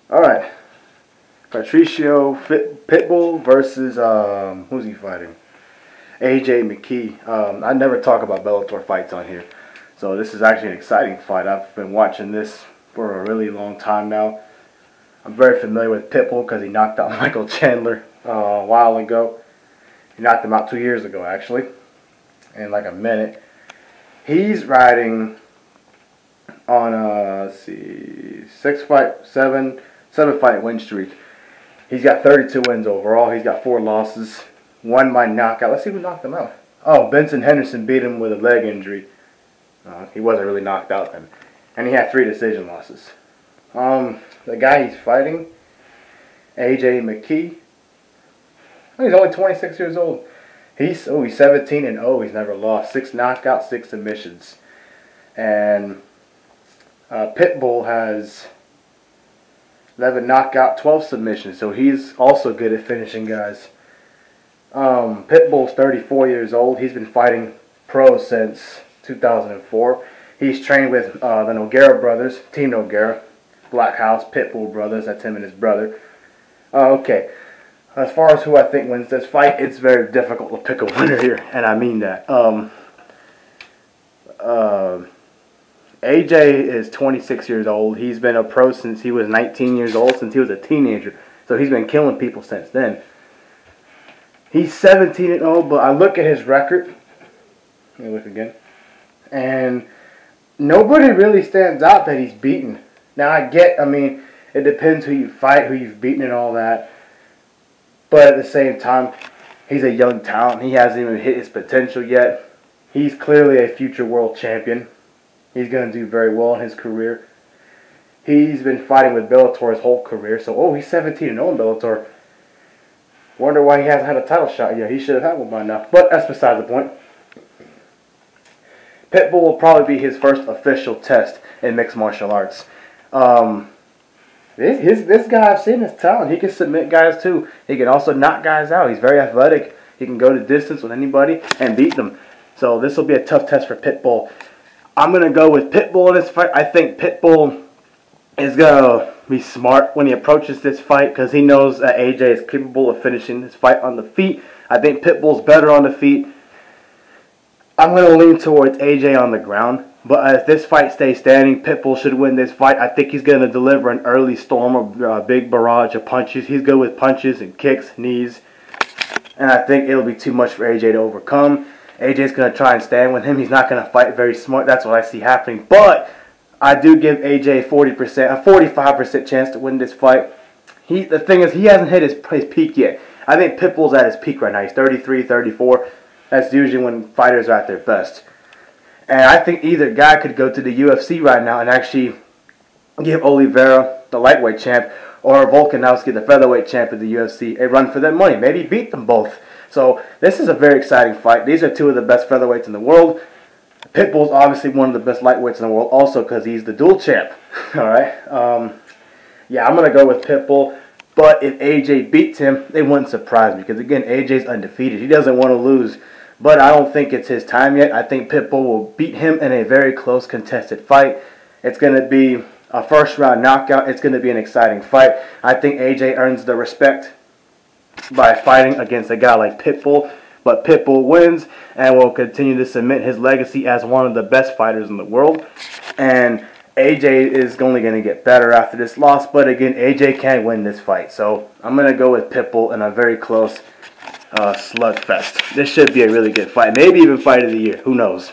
Alright. Patrício Pitbull versus, who's he fighting? McKee. I never talk about Bellator fights on here. So this is actually an exciting fight. I've been watching this for a really long time now. I'm very familiar with Pitbull because he knocked out Michael Chandler a while ago. He knocked him out 2 years ago, actually, in like a minute. He's riding on a, let's see, seven fight win streak. He's got 32 wins overall. He's got 4 losses, 1 by knockout. Let's see who knocked him out. Oh, Benson Henderson beat him with a leg injury. He wasn't really knocked out then. And he had 3 decision losses. The guy he's fighting, McKee. Oh, he's only 26 years old. He's 17-0. He's never lost. 6 knockouts, 6 submissions. And Pitbull has 11 knockout, 12 submissions. So he's also good at finishing guys. Pitbull's 34 years old. He's been fighting pro since 2004. He's trained with the Nogueira brothers, Team Nogueira, Black House, Pitbull brothers. That's him and his brother. Okay. As far as who I think wins this fight, it's very difficult to pick a winner here, and I mean that. AJ is 26 years old. He's been a pro since he was 19 years old, since he was a teenager. So he's been killing people since then. He's 17-0, but I look at his record. Let me look again. And nobody really stands out that he's beaten. Now I mean, it depends who you fight, who you've beaten and all that. But at the same time, he's a young talent. He hasn't even hit his potential yet. He's clearly a future world champion. He's going to do very well in his career. He's been fighting with Bellator his whole career. So, he's 17-0 in Bellator. Wonder why he hasn't had a title shot yet. He should have had one by now. But that's beside the point. Pitbull will probably be his first official test in mixed martial arts. This guy, I've seen his talent. He can submit guys too. He can also knock guys out. He's very athletic. He can go to distance with anybody and beat them. So this will be a tough test for Pitbull. I'm going to go with Pitbull in this fight. I think Pitbull is going to be smart when he approaches this fight because he knows that AJ is capable of finishing this fight on the feet. I think Pitbull's better on the feet. I'm going to lean towards AJ on the ground. But if this fight stays standing, Pitbull should win this fight. I think he's going to deliver an early storm of a big barrage of punches. He's good with punches and kicks, knees. And I think it'll be too much for AJ to overcome. AJ's going to try and stand with him. He's not going to fight very smart. That's what I see happening. But I do give AJ a 45% chance to win this fight. The thing is, he hasn't hit his peak yet. I think Pitbull's at his peak right now. He's 33, 34. That's usually when fighters are at their best. And I think either guy could go to the UFC right now and actually give Oliveira, the lightweight champ, or Volkanovski, the featherweight champ of the UFC, a run for their money. Maybe beat them both. So this is a very exciting fight. These are 2 of the best featherweights in the world. Pitbull's obviously one of the best lightweights in the world also because he's the dual champ. Alright? Yeah, I'm going to go with Pitbull. But if AJ beats him, it wouldn't surprise me because, again, AJ's undefeated. He doesn't want to lose. But I don't think it's his time yet. I think Pitbull will beat him in a very close contested fight. It's going to be a first-round knockout. It's going to be an exciting fight. I think AJ earns the respect by fighting against a guy like Pitbull. But Pitbull wins and will continue to cement his legacy as one of the best fighters in the world. And AJ is only going to get better after this loss. But again, AJ can win this fight. So I'm going to go with Pitbull in a very close slugfest. This should be a really good fight. Maybe even fight of the year. Who knows?